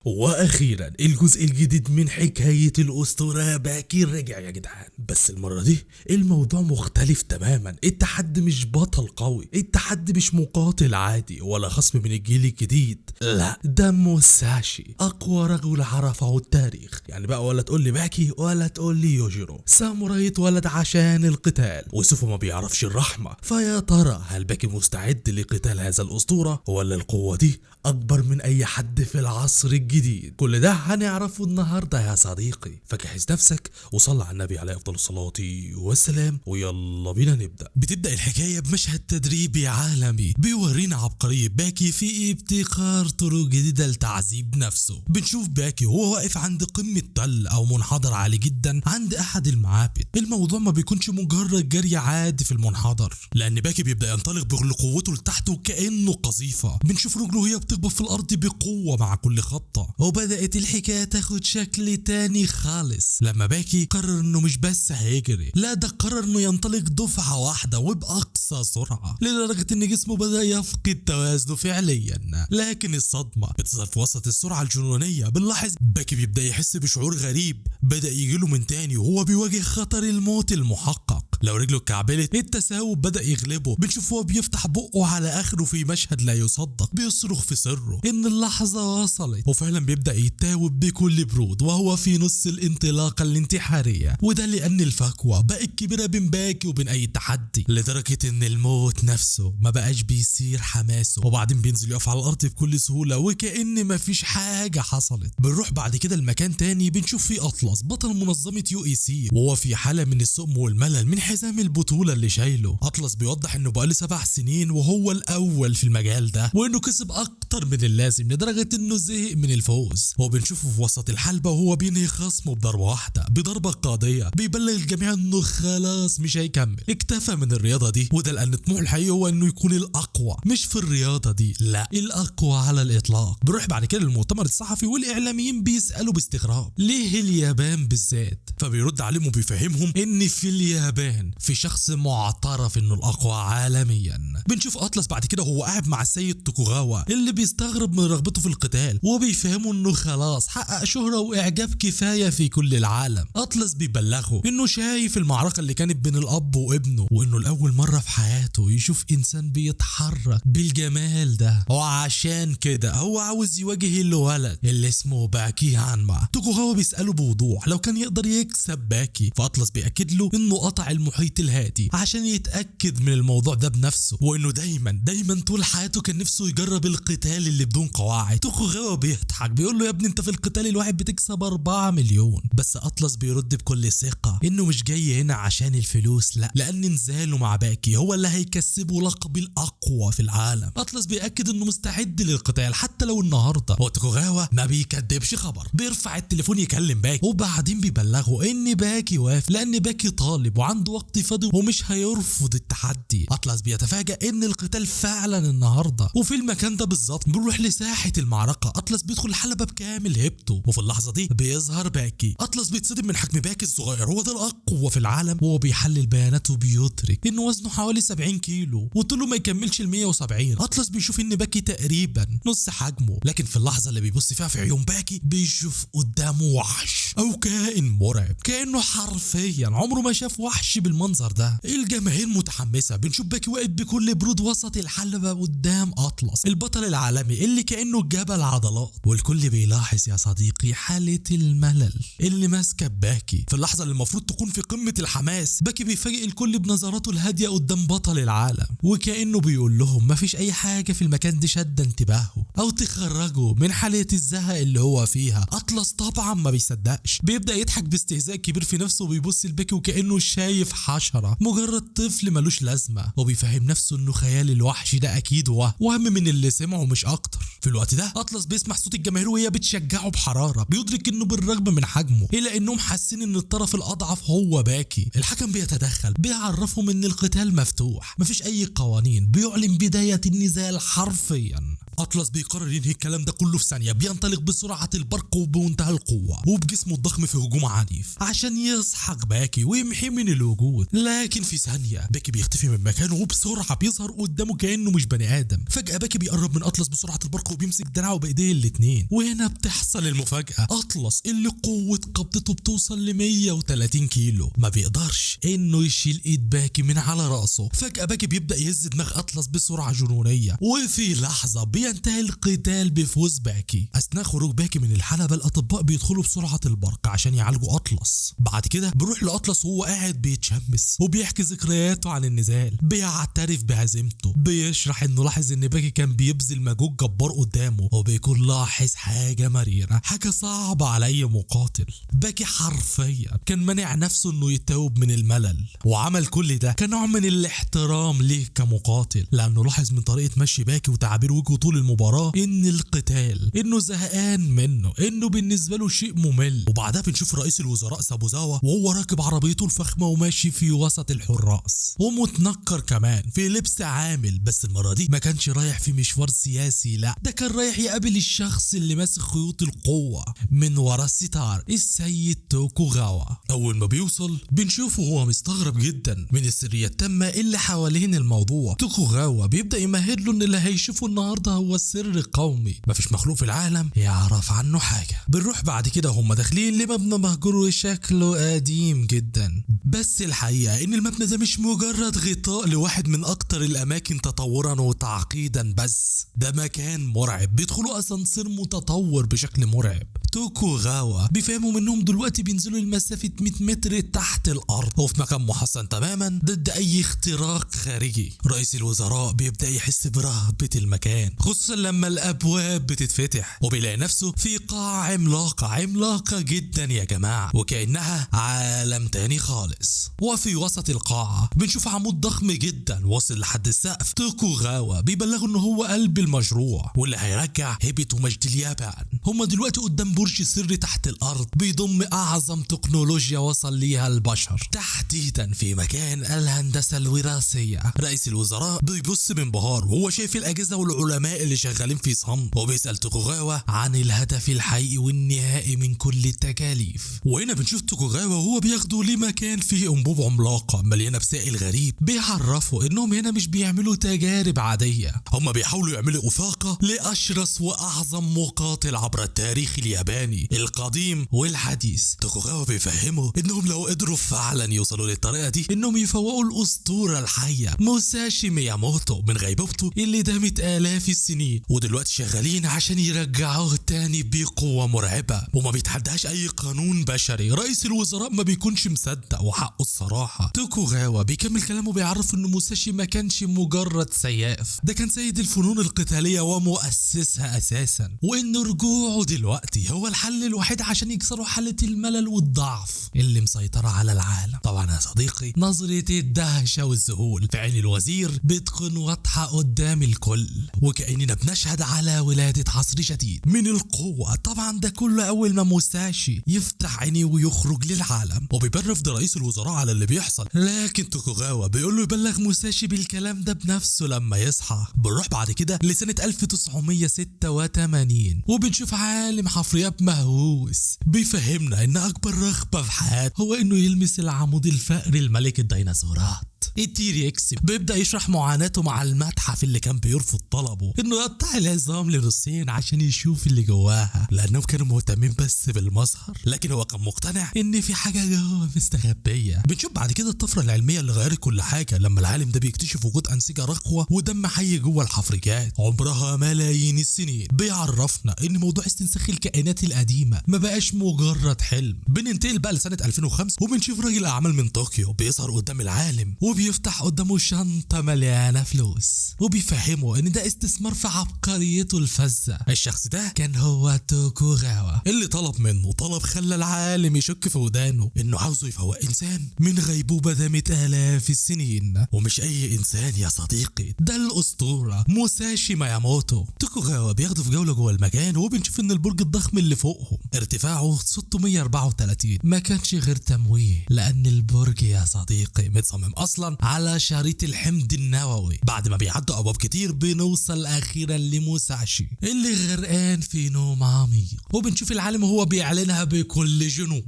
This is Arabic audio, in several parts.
واخيرا الجزء الجديد من حكاية الاسطورة باكي رجع يا جدعان. بس المرة دي الموضوع مختلف تماما. التحدي مش بطل قوي، التحدي مش مقاتل عادي ولا خصم من الجيل الجديد، لا ده موساشي اقوى رجل عرفه التاريخ. يعني بقى ولا تقول لي باكي ولا تقول لي يوجيرو، ساموراي اتولد عشان القتال وسوفو ما بيعرفش الرحمة. فيا ترى هل باكي مستعد لقتال هذا الاسطورة ولا القوة دي اكبر من اي حد في العصر الجديد؟ كل ده هنعرفه النهارده يا صديقي، فجهز نفسك وصل على النبي عليه افضل الصلاه والسلام ويلا بينا نبدا. بتبدا الحكايه بمشهد تدريبي عالمي بيورينا عبقريه باكي في ابتكار طرق جديده لتعذيب نفسه. بنشوف باكي وهو واقف عند قمه تل او منحدر عالي جدا عند احد المعابد. الموضوع ما بيكونش مجرد جري عادي في المنحدر، لان باكي بيبدا ينطلق بكل قوته لتحت وكانه قذيفه. بنشوف رجله وهي بتخبط في الارض بقوه مع كل خبطه، وبدات الحكايه تاخد شكل تاني خالص لما باكي قرر انه مش بس هيجري، لا ده قرر انه ينطلق دفعه واحده وباقصى سرعه لدرجه ان جسمه بدا يفقد توازنه فعليا. لكن الصدمه بتظهر في وسط السرعه الجنونيه. بنلاحظ باكي بيبدا يحس بشعور غريب بدا يجيله من تاني وهو بيواجه خطر الموت المحقق. لو رجله اتكعبلت التساؤل بدا يغلبه. بنشوف هو بيفتح بقه على اخره في مشهد لا يصدق، بيصرخ في سره ان اللحظه وصلت، وفعلا بيبدا يتاوب بكل برود وهو في نص الانطلاقه الانتحاريه. وده لان الفجوه بقت كبيره بين باكي وبين اي تحدي لدرجه ان الموت نفسه ما بقاش بيثير حماسه، وبعدين بينزل يقف على الارض بكل سهوله وكأن مفيش حاجه حصلت. بنروح بعد كده لمكان تاني بنشوف فيه اطلس بطل منظمه يو اي سي وهو في حاله من السؤم والملل من حزام البطوله اللي شايله. اطلس بيوضح انه بقاله 7 سنين وهو الاول في المجال ده، وانه كسب اكتر من اللازم لدرجه انه زهق من الفوز. وبنشوفه في وسط الحلبه وهو بينهي خصمه بضربه واحده، بضربه قاضيه بيبلغ الجميع انه خلاص مش هيكمل، اكتفى من الرياضه دي. وده لان طموحه الحقيقي هو انه يكون الاقوى، مش في الرياضه دي، لا الاقوى على الاطلاق. بنروح بعد كده للمؤتمر الصحفي والاعلاميين بيسالوا باستغراب ليه اليابان بالذات، فبيرد عليهم وبيفهمهم ان في اليابان في شخص معترف انه الاقوى عالميا. بنشوف اطلس بعد كده وهو قاعد مع السيد توكوغاوا اللي بيستغرب من رغبته في القتال، وبيفهموا انه خلاص حقق شهرة واعجاب كفاية في كل العالم. اطلس بيبلغه انه شايف المعركة اللي كانت بين الاب وابنه، وانه لاول مرة في حياته يشوف انسان بيتحرك بالجمال ده، وعشان كده هو عاوز يواجه الولد اللي اسمه باكي هانما. توكوغاوا بيسأله بوضوح لو كان يقدر يكسب باكي، فاطلس بيأكد له انه قطع المحيط الهادي عشان يتأكد من الموضوع ده بنفسه، وانه دايما طول حياته كان نفسه يجرب القتال اللي بدون قواعد. توكوغاوا بيضحك بيقول له يا ابني انت في القتال الواحد بتكسب 4 مليون. بس اطلس بيرد بكل ثقة انه مش جاي هنا عشان الفلوس، لا لان نزاله مع باكي هو اللي هيكسبه لقب الاقوى في العالم. اطلس بيأكد انه مستعد للقتال حتى لو النهارده. وتوكوغاوا ما بيكدبش خبر، بيرفع التليفون يكلم باكي وبعدين بيبلغه ان باكي وافق لان باكي طالب وعنده وقت فاضي ومش هيرفض التحدي. اطلس بيتفاجأ ان القتال فعلا النهارده وفي المكان ده بالظبط. بنروح لساحة المعركة، اطلس بيدخل الحلبة بكامل هيبته، وفي اللحظة دي بيظهر باكي. اطلس بيتصدم من حجم باكي الصغير، هو ده الاقوى في العالم. وهو بيحلل بياناته بيدرك انه وزنه حوالي 70 كيلو وطوله ما يكملش ال 170. اطلس بيشوف ان باكي تقريبا نص حجمه، لكن في اللحظة اللي بيبص فيها في عيون باكي بيشوف قدامه وحش او كائن مرعب، كأنه حرفيا عمره ما شاف وحش بالمنظر ده. الجماهير متحمسة، بنشوف باكي واقف بكل برود وسط الحلبة قدام اطلس البطل العالمي اللي كأنه جبل عضلات، والكل بيلاحظ يا صديقي حالة الملل اللي ماسكه باكي. في اللحظة اللي المفروض تكون في قمة الحماس باكي بيفاجئ الكل بنظراته الهادية قدام بطل العالم، وكأنه بيقول لهم مفيش اي حاجة في المكان دي شد انتباهه او تخرجه من حالة الزهق اللي هو فيها. اطلس طبعا ما بيصدقش، بيبدأ يضحك باستهزاء كبير في نفسه وبيبص لباكي وكأنه شايف حشرة مجرد طفل ملوش لازمة، وبيفهم نفسه انه خيال الوحش ده اكيد وهم من اللي سمعه مش اكتر. في الوقت ده اطلس بيسمع صوت الجماهير وهي بتشجعه بحرارة، بيدرك انه بالرغم من حجمه الا انهم حاسين ان الطرف الاضعف هو باكي. الحكم بيتدخل بيعرفهم ان القتال مفتوح، مفيش اي قوانين، بيعلن بداية النزال حرفيا. اطلس بيقرر ينهي الكلام ده كله في ثانيه، بينطلق بسرعه البرق وبمنتهى القوه وبجسمه الضخم في هجوم عنيف عشان يسحق باكي ويمحيه من الوجود. لكن في ثانيه باكي بيختفي من مكانه وبسرعه بيظهر قدامه كانه مش بني ادم. فجاه باكي بيقرب من اطلس بسرعه البرق وبيمسك دراعه بايديه الاتنين، وهنا بتحصل المفاجاه. اطلس اللي قوه قبضته بتوصل ل 130 كيلو ما بيقدرش انه يشيل ايد باكي من على راسه. فجاه باكي بيبدا يهز دماغ اطلس بسرعه جنونيه، وفي لحظه بينتهي القتال بفوز باكي. اثناء خروج باكي من الحلبه الاطباء بيدخلوا بسرعه البرق عشان يعالجوا اطلس. بعد كده بنروح لاطلس وهو قاعد بيتشمس وبيحكي ذكرياته عن النزال، بيعترف بهزيمته، بيشرح انه لاحظ ان باكي كان بيبذل مجهود جبار قدامه، وبيكون لاحظ حاجه مريره، حاجه صعبه على اي مقاتل. باكي حرفيا كان مانع نفسه انه يتوب من الملل، وعمل كل ده كنوع من الاحترام ليه كمقاتل، لانه لاحظ من طريقه مشي باكي وتعابير وجهه طول المباراه ان القتال انه زهقان منه، انه بالنسبه له شيء ممل. وبعدها بنشوف رئيس الوزراء سابوزاوا وهو راكب عربيته الفخمه وماشي في وسط الحراس، ومتنكر كمان في لبس عامل، بس المره دي ما كانش رايح في مشوار سياسي، لا ده كان رايح يقابل الشخص اللي ماسك خيوط القوه من ورا الستار، السيد توكوغاوا. اول ما بيوصل بنشوفه هو مستغرب جدا من السريه التامه اللي حوالين الموضوع. توكوغاوا بيبدا يمهد له ان اللي هيشوفه النهارده هو السر قومي مفيش مخلوق في العالم يعرف عنه حاجه. بنروح بعد كده هم داخلين لمبنى مهجور وشكله قديم جدا، بس الحقيقه ان المبنى ده مش مجرد غطاء لواحد من اكتر الاماكن تطورا وتعقيدا، بس ده مكان مرعب بيدخلوا اسانسير متطور بشكل مرعب. توكوغاوا بيفهموا منهم دلوقتي بينزلوا المسافه 100 متر تحت الارض وفي مكان محصن تماما ضد اي اختراق خارجي. رئيس الوزراء بيبدا يحس برهبه المكان، خصوصا لما الابواب بتتفتح وبيلاقي نفسه في قاعه عملاقه جدا يا جماعه، وكانها عالم تاني خالص. وفي وسط القاعه بنشوف عمود ضخم جدا واصل لحد السقف. توكوغاوا بيبلغوا ان هو قلب المشروع واللي هيرجع هيبه ومجد اليابان. هما دلوقتي قدام برج سري تحت الارض بيضم اعظم تكنولوجيا وصل ليها البشر، تحديدا في مكان الهندسه الوراثيه. رئيس الوزراء بيبص بانبهار وهو شايف الاجهزه والعلماء اللي شغالين في صمت، وبيسال توكوغاوا عن الهدف الحقيقي والنهائي من كل التكاليف. وهنا بنشوف توكوغاوا وهو بياخده لمكان فيه انبوب عملاقه مليانه بسائل غريب، بيعرفوا انهم هنا مش بيعملوا تجارب عاديه، هم بيحاولوا يعملوا افاقه لاشرس واعظم مقاتل عبر التاريخ الياباني القديم والحديث. توكوغاوا بيفهموا انهم لو قدروا فعلا يوصلوا للطريقه دي انهم يفوقوا الاسطوره الحيه موساشي مياموتو من غيبوبته اللي دامت الاف السنين، ودلوقتي شغالين عشان يرجعوه تاني بقوه مرعبه وما بيتحداش اي قانون بشري. رئيس الوزراء ما بيكونش مصدق وحقه الصراحه. توكوغاوا بيكمل كلامه بيعرف ان موساشي ما كانش مجرد سياف، ده كان سيد الفنون القتاليه ومؤسسها اساسا، وان رجوعه دلوقتي هو الحل الوحيد عشان يكسروا حاله الملل والضعف اللي مسيطره على العالم. طبعا يا صديقي نظره الدهشه والذهول في عين الوزير بتكون واضحه قدام الكل، وكاننا بنشهد على ولاده عصر جديد من القوه. طبعا ده كله اول ما موساشي يفتح عينيه ويخرج للعالم، وبيبرف ده رئيس الوزراء على اللي بيحصل، لكن توكوغاوا بيقول له يبلغ موساشي بالكلام ده بنفسه لما يصحى. بنروح بعد كده لسنه 1986 وبنشوف عالم حفريات مهووس بيفهمنا ان اكبر رغبه في حياته هو انه يلمس العمود الفقري لملك الديناصورات التيريكس. بيبدا يشرح معاناته مع المتحف اللي كان بيرفض طلبه انه يقطع العظام لنصين عشان يشوف اللي جواها، لانهم كانوا مهتمين بس بالمظهر، لكن هو كان مقتنع ان في حاجه جوه مستخبيه. بنشوف بعد كده الطفره العلميه اللي غيرت كل حاجه لما العالم ده بيكتشف وجود انسجه رقوه ودم حي جوه الحفريات عمرها ملايين السنين. بيعرفنا ان موضوع استنساخ الكائنات القديمه ما بقاش مجرد حلم. بننتقل بقى لسنه 2005 وبنشوف راجل اعمال من طوكيو بيظهر قدام العالم وبيفتح قدامه شنطه مليانه فلوس، وبيفهمه ان ده استثمار في عبقريته الفذه. الشخص ده كان هو توكوغاوا اللي طلب منه طلب خلى العالم يشك في ودانه انه عاوزه يفوق انسان من غيبوبه دامت الاف السنين، ومش اي انسان يا صديقي، ده الاسطوره موساشي مياموتو. توكوغاوا بياخده في جوله جوه المكان وبنشوف ان البرج الضخم اللي فوقهم ارتفاعه 634 ما كانش غير تمويه، لان البرج يا صديقي متصمم اصلا اصلا على شريط الحمض النووي. بعد ما بيعدوا ابواب كتير بنوصل اخيرا لموساشي اللي غرقان في نوم عميق، وبنشوف العالم وهو بيعلنها بكل جنون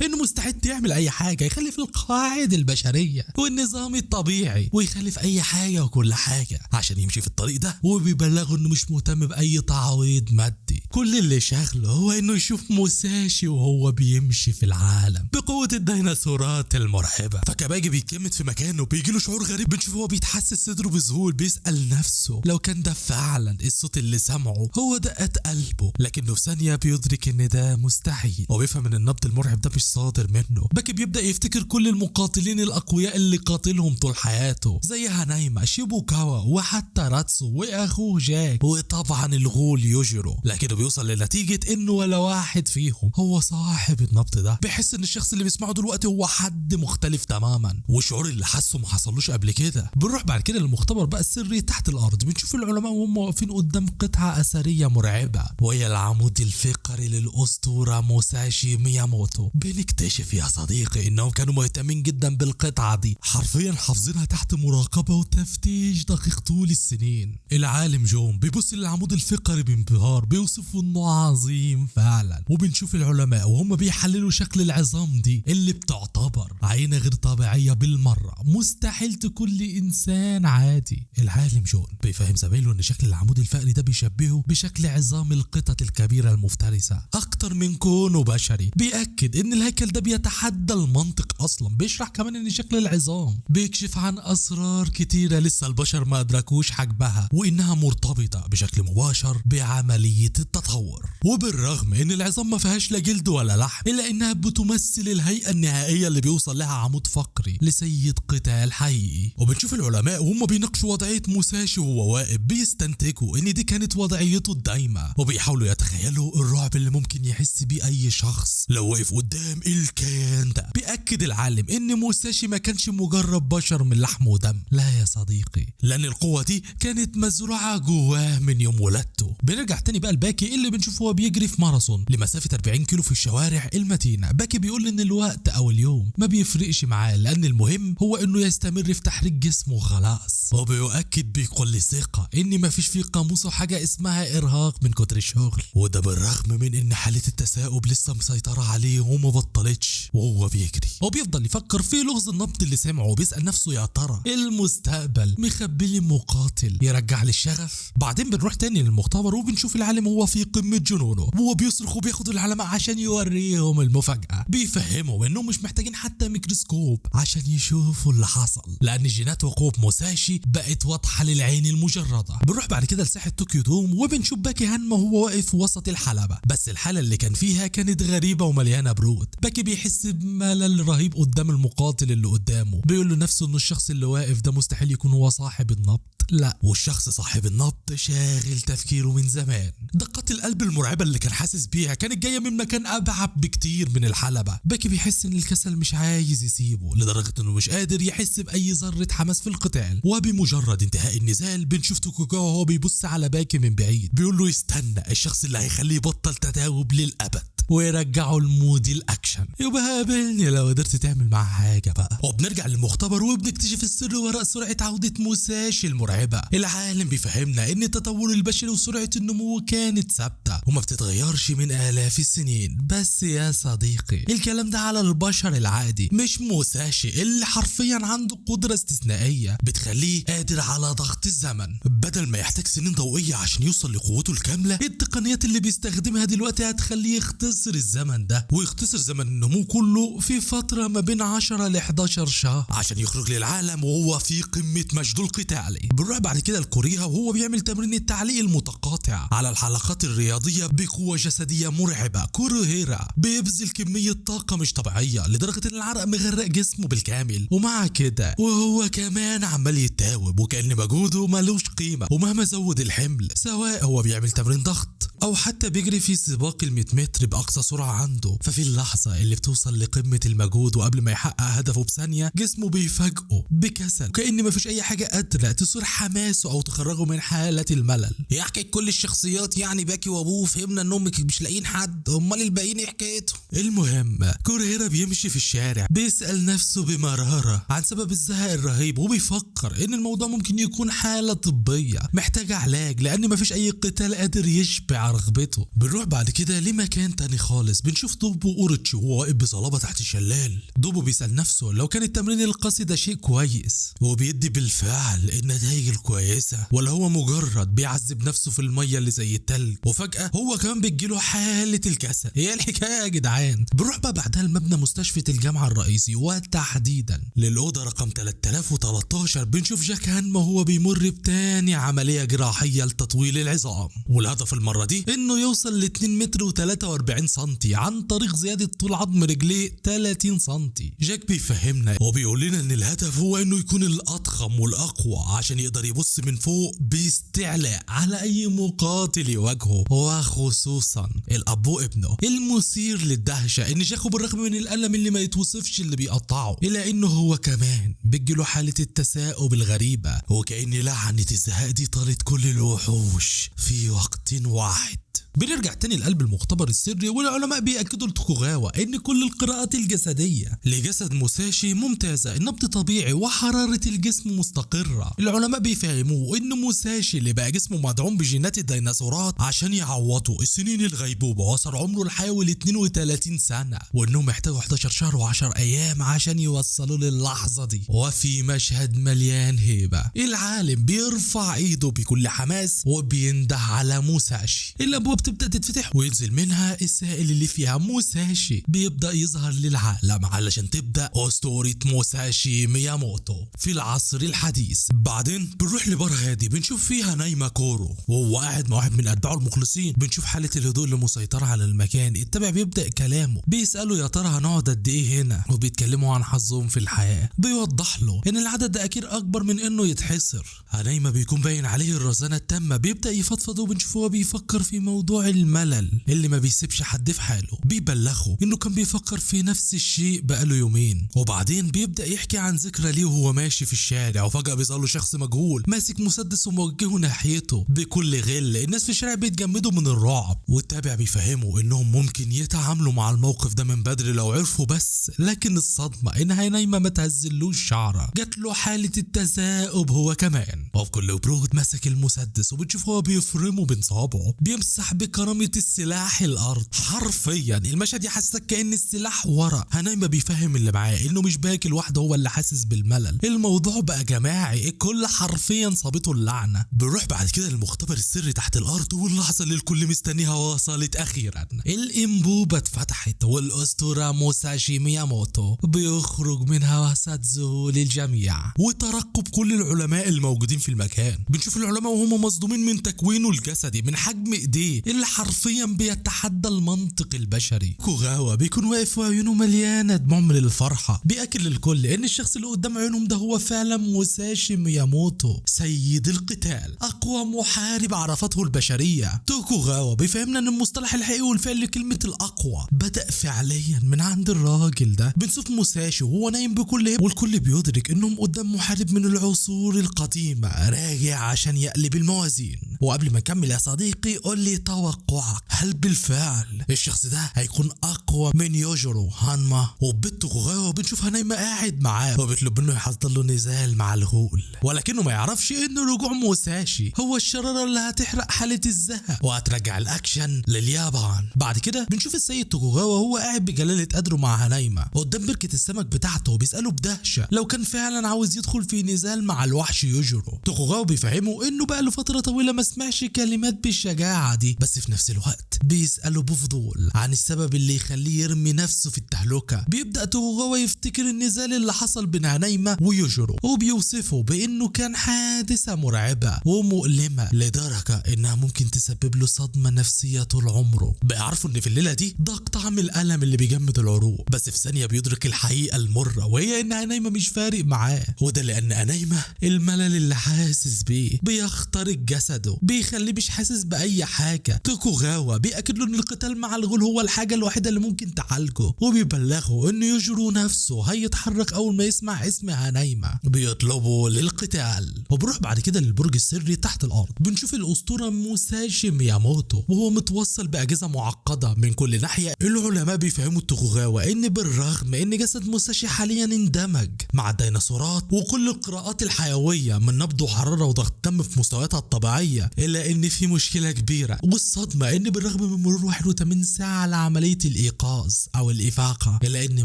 انه مستعد يعمل اي حاجه يخلف القواعد البشريه والنظام الطبيعي ويخلف اي حاجه وكل حاجه عشان يمشي في الطريق ده، وبيبلغه انه مش مهتم باي تعويض مادي. كل اللي شاغله هو انه يشوف موساشي وهو بيمشي في العالم بقوه الديناصورات المرعبه. فكباجي بيكمت في مكانه بيجيله شعور غريب، بنشوف هو بيتحسس صدره بذهول، بيسال نفسه لو كان ده فعلا الصوت اللي سمعه هو دقات قلبه، لكنه في ثانيه بيدرك ان ده مستحيل وبيفهم ان النبض المرعب ده مش صادر منه. باكي بيبدا يفتكر كل المقاتلين الاقوياء اللي قاتلهم طول حياته زي هانايما، شيبوكاوا، وحتى راتسو واخوه جاك، وطبعا الغول يوجيرو، لكنه بيوصل لنتيجه انه ولا واحد فيهم هو صاحب النبض ده. بيحس ان الشخص اللي بيسمعه دلوقتي هو حد مختلف تماما، والشعور اللي حاسه ما حصلوش قبل كده. بنروح بعد كده للمختبر بقى السري تحت الارض، بنشوف العلماء وهم واقفين قدام قطعه اثريه مرعبه وهي العمود الفقري للاسطوره موساشي مياموتو. بنكتشف يا صديقي انهم كانوا مهتمين جدا بالقطعه دي، حرفيا حافظينها تحت مراقبه وتفتيش دقيق طول السنين. العالم جون بيبص للعمود الفقري بانبهار، بيوصفه انه عظيم فعلا، وبنشوف العلماء وهم بيحللوا شكل العظام دي اللي بتعتبر عينه غير طبيعيه بالمره، مستحيل تكون لانسان عادي. العالم جون بيفهم زمايله ان شكل العمود الفقري ده بيشبهه بشكل عظام القطط الكبيره المفترسه اكتر من كونه بشري. بيأكد ان الهيكل ده بيتحدى المنطق اصلا، بيشرح كمان ان شكل العظام بيكشف عن اسرار كتيره لسه البشر ما ادركوش حجمها، وانها مرتبطه بشكل مباشر بعمليه التطور. وبالرغم ان العظام ما فيهاش لا جلد ولا لحم، الا انها بتمثل الهيئه النهائيه اللي بيوصل لها عمود فقري لسيد قتال حقيقي. وبنشوف العلماء وهم بيناقشوا وضعيه موساشي وهو واقف بيستنتجوا ان دي كانت وضعيته الدايمه، وبيحاولوا يتخيلوا الرعب اللي ممكن يحس بيه اي شخص لو واقف قدام الكيان ده. بيأكد العالم ان موساشي ما كانش مجرد بشر من لحم ودم، لا يا صديقي، لان القوه دي كانت مزروعه جواه من يوم ولادته. بنرجع تاني بقى لباكي اللي بنشوفه هو بيجري في ماراثون لمسافه 40 كيلو في الشوارع المدينه. باكي بيقول ان الوقت او اليوم ما بيفرقش معاه، لان المهم هو انه يستمر في تحريك جسمه وخلاص. وبيؤكد بكل ثقه ان ما فيش في قاموسه حاجه اسمها ارهاق من كتر الشغل، وده بالرغم من ان حاله التثاؤب لسه مسيطره عليه وما بطلتش وهو بيجري. وبيفضل يفكر في لغز النبض اللي سمعه وبيسال نفسه يا ترى المستقبل مخبي لي مقاتل يرجع لي الشغف. بعدين بنروح تاني للمختبر وبنشوف العالم هو في قمه جنونه وهو بيصرخ وبياخد العلماء عشان يوريهم المفاجاه. بيفهموا انهم مش محتاجين حتى ميكروسكوب عشان يشوفوا اللي حصل، لان جينات وقوه موساشي بقت واضحه للعين المجرده. بنروح بعد كده لساحه طوكيو دوم وبنشوف باكي هانما وهو واقف وسط الحلبه، بس الحاله اللي كان فيها كانت غريبه ومليانه برود. باكي بيحس بملل رهيب قدام المقاتل اللي قدامه، بيقول لنفسه انه الشخص اللي واقف ده مستحيل يكون هو صاحب النبض، لا، والشخص صاحب النبض شاغل تفكيره من زمان. دقات القلب المرعبه اللي كان حاسس بيها كانت جايه من مكان ابعد بكتير من الحلبه. باكي بيحس ان الكسل مش عايز يسيبه لدرجه انه مش قادر يحس باي ذره حماس في القتال. وبمجرد انتهاء النزال بنشوف توكوغاوا وهو بيبص على باكي من بعيد، بيقول له يستنى الشخص اللي هيخليه يبطل تداوب للابد ويرجعوا المود الاكشن، يبقى قابلني لو قدرت تعمل معاه حاجه بقى. وبنرجع للمختبر وبنكتشف السر وراء سرعه عوده موساشي المرعبه. العالم بيفهمنا ان التطور البشري وسرعه النمو كانت ثابته وما بتتغيرش من الاف السنين، بس يا صديقي الكلام ده على البشر العادي مش موساشي اللي حرفيا عنده قدره استثنائيه بتخليه قادر على ضغط الزمن. بدل ما يحتاج سنين ضوئيه عشان يوصل لقوته الكامله، التقنيات اللي بيستخدمها دلوقتي هتخليه يختصر الزمن ده ويختصر زمن النمو كله في فتره ما بين 10 ل 11 شهر عشان يخرج للعالم وهو في قمه مجده القتالي. بنروح بعد كده لكوريا وهو بيعمل تمرين التعليق المتقاطع على الحلقات الرياضيه بقوه جسديه مرعبه. كوروهيرا بيبذل كميه طاقه مش طبيعيه لدرجه ان العرق مغرق جسمه بالكامل، ومع كده وهو كمان عمال يتاوب وكأن مجهوده ملوش قيمه. ومهما زود الحمل سواء هو بيعمل تمرين ضغط او حتى بيجري في سباق ال100 متر باقصى سرعه عنده. ففي اللحظه اللي بتوصل لقمه المجهود وقبل ما يحقق هدفه بثانيه جسمه بيفاجئه بكسل، كأن مفيش اي حاجه قادره تثير حماسه او تخرجه من حاله الملل. يحكي كل الشخصيات يعني باكي وابوه، فهمنا انهم مش لاقيين حد، امال الباقيين ايه حكايتهم؟ المهم كوريرا بيمشي في الشارع بيسأل نفسه بمرارة عن سبب الزهق الرهيب، وبيفكر ان الموضوع ممكن يكون حالة طبية محتاجة علاج، لان مفيش اي قتال قادر يشبع رغبته. بنروح بعد كده لمكان تاني خالص، بنشوف دوبو اوروتشي وهو واقف بصلابة تحت الشلال. دوبو بيسأل نفسه لو كان التمرين القاسي ده شيء كويس وبيدي بالفعل النتائج الكويسة، ولا هو مجرد بيعذب نفسه في المية اللي زي التلج، وفجأة هو كمان بتجيله حالة الكسل. هي الحكاية يا جدعان. بنروح بقى بعدها لمبنى مستشفى الجامعة الرئيسي، وتحديدا للأوضة رقم 3013. بنشوف جاك هانما وهو بيمر بتاني عملية جراحية لتطويل العظام، والهدف المرة دي انه يوصل ل 2 متر و43 سنتي عن طريق زيادة طول عظم رجليه 30 سنتي. جاك بيفهمنا وبيقول لنا ان الهدف هو انه يكون الأضخم والأقوى عشان يقدر يبص من فوق باستعلاء على اي مقاتل يواجهه، وخصوصا الاب وابنه. المثير للدهشة ان جاكو بالرغم من الألم اللي ما يتوصفش اللي بيقطعه، الا انه هو كمان بتجيله حالة التثاؤب الغريبة، وكأن لعنة الزهق دي طالت كل الوحوش في وقت واحد. بنرجع تاني لقلب المختبر السري، والعلماء بيأكدوا لتوكوغاوا ان كل القراءات الجسدية لجسد موساشي ممتازة، النبض طبيعي وحرارة الجسم مستقرة. العلماء بيفهموه ان موساشي اللي بقى جسمه مدعوم بجينات الديناصورات عشان يعوضوا السنين الغيبوبة، وصل عمره الحيوي 32 سنة، وانهم محتاجوا 11 شهر و10 ايام عشان يوصلوا للحظة دي. وفي مشهد مليان هيبة العالم بيرفع ايده بكل حماس وبينده على موساشي. الابواب تبدأ تتفتح وينزل منها السائل اللي فيها موساشي، بيبدأ يظهر للعالم علشان تبدأ أسطورة موساشي مياموتو في العصر الحديث. بعدين بنروح لبار هادي بنشوف فيها نايما كورو وهو قاعد مع واحد من أتباعه المخلصين. بنشوف حالة الهدوء اللي مسيطرة على المكان. التابع بيبدأ كلامه، بيسأله يا ترى هنقعد قد ايه هنا، وبيتكلموا عن حظهم في الحياة. بيوضح له ان العدد ده اكيد اكبر من انه يتحصر. نايما بيكون باين عليه الرزانة التامة، بيبدأ يفضفض وبنشوفه هو بيفكر في موضوع الملل اللي ما بيسيبش حد في حاله. بيبلغه انه كان بيفكر في نفس الشيء بقاله يومين. وبعدين بيبدأ يحكي عن ذكرى ليه وهو ماشي في الشارع، وفجأة بيظهر له شخص مجهول ماسك مسدس وموجهه ناحيته بكل غل. الناس في الشارع بيتجمدوا من الرعب، والتابع بيفهموا انهم ممكن يتعاملوا مع الموقف ده من بدري لو عرفوا بس. لكن الصدمة انها نايمة ما تهزلوش شعره، جات له حالة التثاؤب هو كمان. وبكل برود مسك المسدس وبتشوف هو بيفرمه بين صوابعه، بيمسح بكرامة السلاح الارض. حرفيا المشهد يحسسك كأن السلاح ورا. هنايما بيفهم اللي معاه انه مش باكي لوحده هو اللي حاسس بالملل، الموضوع بقى جماعي، الكل حرفيا صابته اللعنة. بنروح بعد كده للمختبر السري تحت الارض، واللحظة اللي الكل مستنيها وصلت اخيرا. الانبوبة اتفتحت والاسطورة موساشي مياموتو بيخرج منها وسط ذهول الجميع وترقب كل العلماء الموجودين في المكان. بنشوف العلماء وهم مصدومين من تكوينه الجسدي، من حجم ايديه اللي حرفيا بيتحدى المنطق البشري. كوغاوا بيكون واقف وعيونه مليانه دموع من الفرحه، بياكد للكل ان الشخص اللي قدام عيونهم ده هو فعلا موساشي مياموتو، سيد القتال، اقوى محارب عرفته البشريه. توكوغاوا بيفهمنا ان المصطلح الحقيقي والفعل لكلمه الاقوى بدا فعليا من عند الراجل ده. بنشوف موساشي وهو نايم بكل هيبة، والكل بيدرك انهم قدام محارب من العصور القديمه راجع عشان يقلب الموازين. وقبل ما نكمل يا صديقي قول لي توقعك، هل بالفعل الشخص ده هيكون اقوى من يوجورو هانما؟ وبنت توكوغاوا بنشوفها نايمه قاعد معاه وبيطلب منه يحضر له نزال مع الغول، ولكنه ما يعرفش ان رجوع موساشي هو الشراره اللي هتحرق حاله الزهق وهترجع الاكشن لليابان. بعد كده بنشوف السيد توكوغاوا وهو قاعد بجلاله قدره مع هنايمه قدام بركه السمك بتاعته، وبيساله بدهشه لو كان فعلا عاوز يدخل في نزال مع الوحش يوجورو. توكوغاوا بيفهمه انه بقى له فتره طويله ما سمعش كلمات بالشجاعه دي، بس في نفس الوقت بيساله بفضول عن السبب اللي يخليه يرمي نفسه في التهلكه. بيبدا توكوغاوا يفتكر النزال اللي حصل بين هنايمه ويوجورو، وبيوصفه بانه كان حادثه مرعبه ومؤلمه لدرجه انها ممكن تسبب له صدمه نفسيه طول عمره. بيعرفوا ان في الليله دي ضاق طعم الالم اللي بيجمد العروق، بس في ثانيه بيدرك الحقيقه المره، وهي ان هنايمه مش فارق معاه. وده لان هنايمه الملل اللي حاسس بيه بيخترق جسده، بيخليه مش حاسس باي حاجه، توكوغاوا بيأكد له ان القتال مع الغول هو الحاجة الوحيدة اللي ممكن تعالجه، وبيبلغه ان يوجيرو نفسه هيتحرك اول ما يسمع اسم هانايما، بيطلبوا للقتال. وبروح بعد كده للبرج السري تحت الارض، بنشوف الاسطورة موساشي مياموتو وهو متوصل بأجهزة معقدة من كل ناحية. العلماء بيفهموا توكوغاوا ان بالرغم ان جسد موساشي حاليا اندمج مع الديناصورات وكل القراءات الحيوية من نبض وحرارة وضغط دم في مستوياتها الطبيعية، الا ان في مشكلة كبيرة والصدمة ان بالرغم من مرور 81 ساعة لعملية الايقاظ او الافاقة، الا ان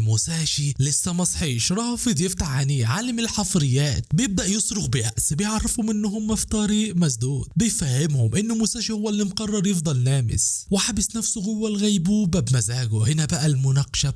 موساشي لسه مصحيش، رافض يفتح عينيه. عالم الحفريات بيبدأ يصرخ بيأس، بيعرفهم ان هم في طريق مسدود، بيفهمهم ان موساشي هو اللي مقرر يفضل نامس وحابس نفسه جوه الغيبوبة بمزاجه. هنا بقى المناقشة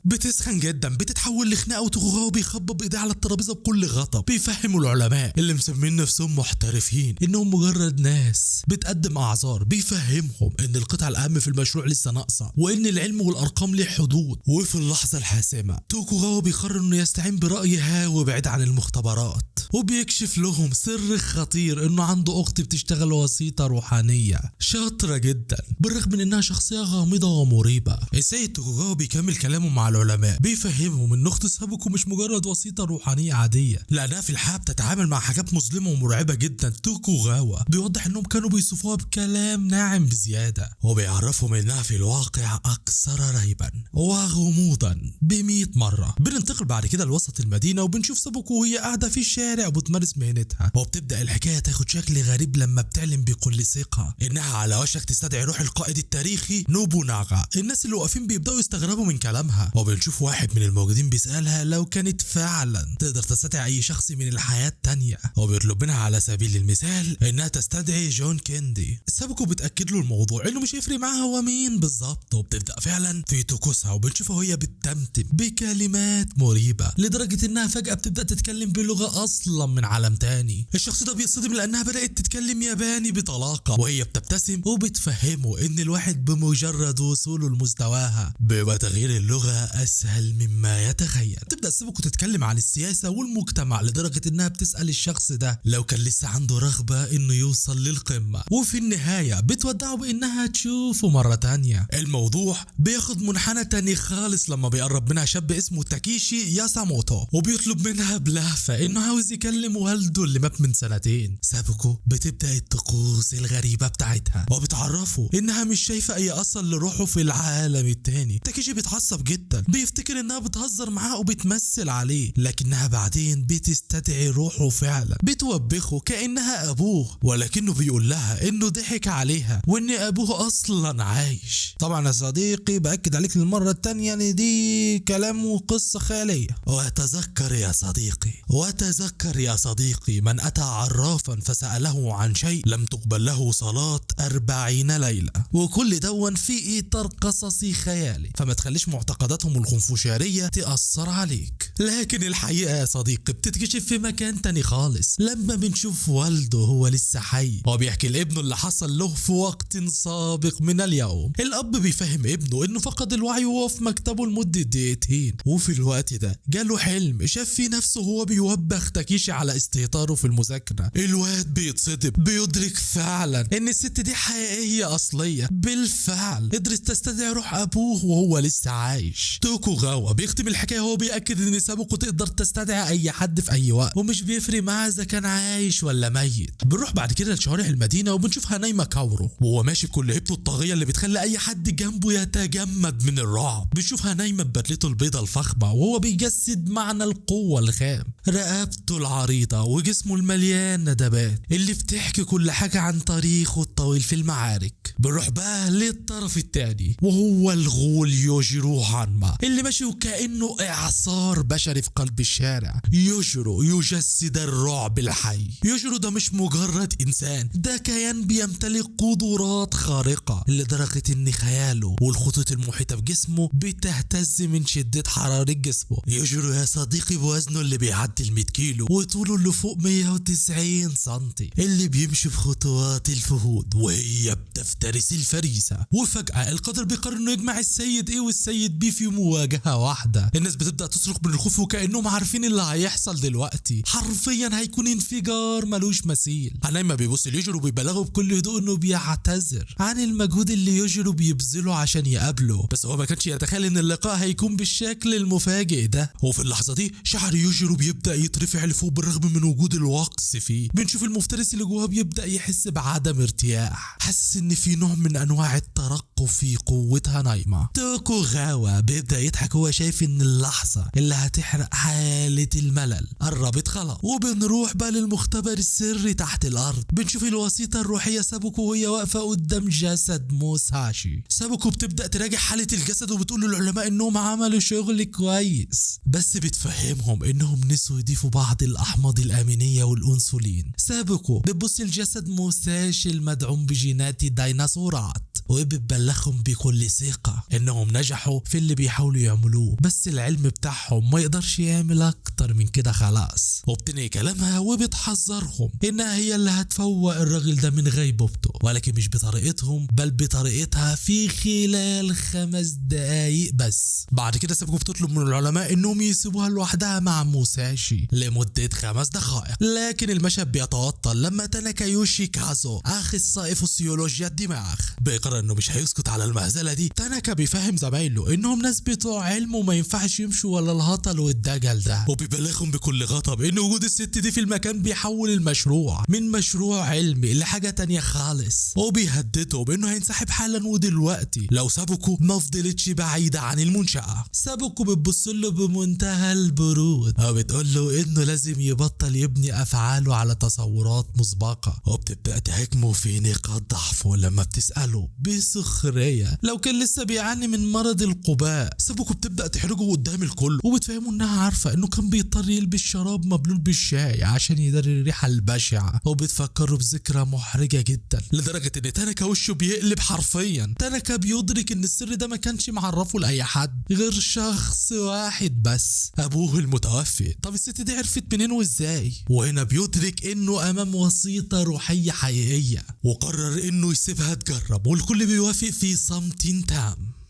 بتسخن جدا، بتتحول لخناقة، وتوكوغاوا بيخبط بايديه على الترابيزة بكل غضب. بيفهموا العلماء اللي مسمين نفسهم محترفين انهم مجرد ناس بتقدم اعذار، بيفهمهم ان القطعة الاهم في المشروع لسه ناقصة وان العلم والارقام ليه حدود. وفي اللحظة الحاسمة توكوغاوا بيقرر انه يستعين برأي هاوي بعيد عن المختبرات، وبيكشف لهم سر خطير انه عنده اخت بتشتغل وسيطة روحانية شاطرة جدا بالرغم من انها شخصية غامضة ومريبة. السيد توكوغاوا بيكمل كلامه مع العلماء، بيفهمهم ان اخت سابوكو مش مجرد وسيطة روحانية عادية، لانها في الحقيقة بتتعامل مع حاجات مظلمة ومرعبة جدا. توكوغاوا بيوضح انهم كانوا بيوصفوها بكلام ناعم بزيادة، وبيعرفهم انها في الواقع اكثر ريبا وغموضا ب100 مرة. بننتقل بعد كده لوسط المدينة وبنشوف سابوكو وهي قاعدة في الشارع وبتمارس مهنتها، وبتبدأ الحكاية تاخد شكل غريب لما بتعلن بكل ثقة انها على وشك تستدعي روح القائد التاريخي نوبوناغا. الناس اللي واقفين بيبدأوا يستغربوا من كلامها، وبنشوف واحد من الموجودين بيسألها لو كانت فعلا تقدر تستدعي اي شخص من الحياة التانية، وبيطلب منها على سبيل المثال انها تستدعي جون كيندي. سابوكو بتأكد له الموضوع انه مش هيفرق معاها هو مين بالظبط، وبتبدأ فعلا في طقوسها، وبنشوفها وهي بتتمتم بكلمات مريبة لدرجة انها فجأة بتبدأ تتكلم بلغة اصلا من عالم تاني. الشخص ده بيصدم لانها بدأت تتكلم ياباني بطلاقة، وهي بتبتسم وبتفهمه ان الواحد بمجرد وصوله لمستواها بيبقى تغيير اللغة اسهل مما يتخيل. تبدأ سابوكو تتكلم عن السياسة والمجتمع لدرجة انها بتسأل الشخص ده لو كان لسه عنده رغبة انه يوصل للقمة، وفي النهاية بتودعه بانها تشوفه مرة تانية. الموضوع بياخد منحنى تاني خالص لما بيقرب منها شاب اسمه تاكيشي ياساموتو، وبيطلب منها بلهفة انه عاوز يكلم والده اللي مات من سنتين. سابوكو بتبدأ الطقوس الغريبة بتاعتها وبتعرفه انها مش شايفة اي اثر لروحه في العالم التاني. تاكيشي بيتعصب جدا، بيفتكر انها بتهزر معاه وبتمثل عليه، لكنها بعدين بتستدعي روحه فعلا، بتوبخه كأنها ابوه، ولكنه بيقول لها انه ضحك عليها وان ابوه اصلا عايش. طبعا يا صديقي باكد عليك للمرة التانية ان دي كلام وقصة خيالية. وتذكر يا صديقي من اتى عرافا فسأله عن شيء لم تقبل له صلاة 40 ليلة، وكل دون في اطار قصصي خيالي، فما تخليش معتقداتهم الخنفشارية تأثر عليك. لكن الحقيقة يا صديقي بتتكشف في مكان تاني خالص لما بنشوف والده هو لسه حي وبيحكي لابنه اللي حصل له في وقت سابق من اليوم. الاب بيفهم ابنه انه فقد الوعي وهو في مكتبه لمدة دقيقتين، وفي الوقت ده جاله حلم شاف فيه نفسه هو بيوبخ تاكيشي على استهتاره في المذاكرة. الواد بيتصدم، بيدرك فعلا ان الست دي حقيقية اصلية، بالفعل قدرت تستدعي روح ابوه وهو لسه عايش. توكوغاوا بيختم الحكاية وهو بيأكد ان سابوكو تقدر تستدعي اي حد في اي وقت، ومش بيفرق معاه اذا كان عايش ولا ميت. بنروح بعد كده لشوارع المدينة وبنشوف هانايما كاورو وهو ماشي بكل هيبته الطاغية اللي بتخلي اي حد جنبه يتجمد من الرعب. بنشوف هانايما ببدلته البيضة الفخمة وهو بيجسد معنى القوة الخام، رقبته العريضة وجسمه المليان ندبات اللي بتحكي كل حاجة عن تاريخه الطويل في المعارك. بنروح بقى للطرف التاني وهو الغول يوجيرو هانما اللي ماشي وكأنه اعصار بشري في قلب الشارع. يوجيرو يجسد الرعب الحي. يوجيرو ده مش مجرد انسان، ده كيان بيمتلك قدرات خارقة لدرجة ان خياله والخطوط المحيطة بجسمه بتهتز من شدة حرارة جسمه. يوجيرو يا صديقي بوزنه اللي بيعدي 100 كيلو وطوله اللي فوق 190 سنتي، اللي بيمشي بخطوات الفهود وهي بتفتح المفترس الفريسة. وفجأة القدر بيقرر انه يجمع السيد ايه والسيد بي في مواجهة واحدة. الناس بتبدأ تصرخ من الخوف وكأنهم عارفين اللي هيحصل دلوقتي، حرفيا هيكون انفجار ملوش مثيل. هنايما بيبص ليوجيرو وبيبلغه بكل هدوء انه بيعتذر عن المجهود اللي يوجيرو بيبذله عشان يقابله، بس هو ما كانش يتخيل ان اللقاء هيكون بالشكل المفاجئ ده. وفي اللحظة دي شعر يوجيرو بيبدأ يترفع لفوق بالرغم من وجود الوقص فيه. بنشوف المفترس اللي جواه بيبدأ يحس بعدم ارتياح، حاسس ان في نوع من انواع الترقب في قوتها نايمة. توكوغاوا بيبدأ يضحك وهو شايف ان اللحظة اللي هتحرق حالة الملل قربت خلاص. وبنروح بقى للمختبر السري تحت الارض. بنشوف الوسيطة الروحية سابوكو وهي واقفة قدام جسد موساشي. سابوكو بتبدأ تراجع حالة الجسد وبتقول للعلماء انهم عملوا شغل كويس، بس بتفهمهم انهم نسوا يضيفوا بعض الاحماض الامينية والانسولين. سابوكو بتبص لجسد موساشي المدعوم بجينات الديناصورات وبتبلغهم بكل ثقة انهم نجحوا في اللي بيحاولوا يعملوه، بس العلم بتاعهم ما يقدرش يعمل اكتر من كده خلاص. وبتنهي كلامها وبتحذرهم انها هي اللي هتفوق الراجل ده من غيبوبته، ولكن مش بطريقتهم بل بطريقتها في خلال 5 دقايق بس. بعد كده سابوكو بتطلب من العلماء انهم يسيبوها لوحدها مع موساشي لمدة 5 دقائق، لكن المشهد بيتوتر لما تاناكا يوشيكازو اخصائي فسيولوجيا الدماغ بيقرر انه مش هيسكت على المهزله دي. تاناكا بيفهم زمايله انهم ناس بتوع علم وما ينفعش يمشوا ولا الهطل والدجل ده، وبيبلغهم بكل غضب ان وجود الست دي في المكان بيحول المشروع من مشروع علمي لحاجه تانية خالص، وبيهددهم بانه هينسحب حالا ودلوقتي لو سابوكو ما فضلتش بعيده عن المنشاه. سابوكو بتبص له بمنتهى البرود وبتقول له انه لازم يبطل يبني افعاله على تصورات مسبقه، وبتبدا تهاجمه في نقاط ضعفه لما بتساله بسخريه لو كان لسه بيعاني من مرض القباء. سابوكو بتبدا تحرجه قدام الكل وبتفهمه انها عارفه انه كان بيضطر يلبس شراب مبلول بالشاي عشان يداري الريحه البشعه، وبتفكره بذكرى محرجه جدا لدرجه ان تاناكا وشه بيقلب حرفيا. تاناكا بيدرك ان السر ده ما كانش معرفه لاي حد غير شخص واحد بس، ابوه المتوفي. طب الست دي عرفت منين وازاي؟ وهنا بيدرك انه امام وسيطه روحيه حقيقيه، وقرر انه يسيبها تجرب والكل بيوافق في صمت تام.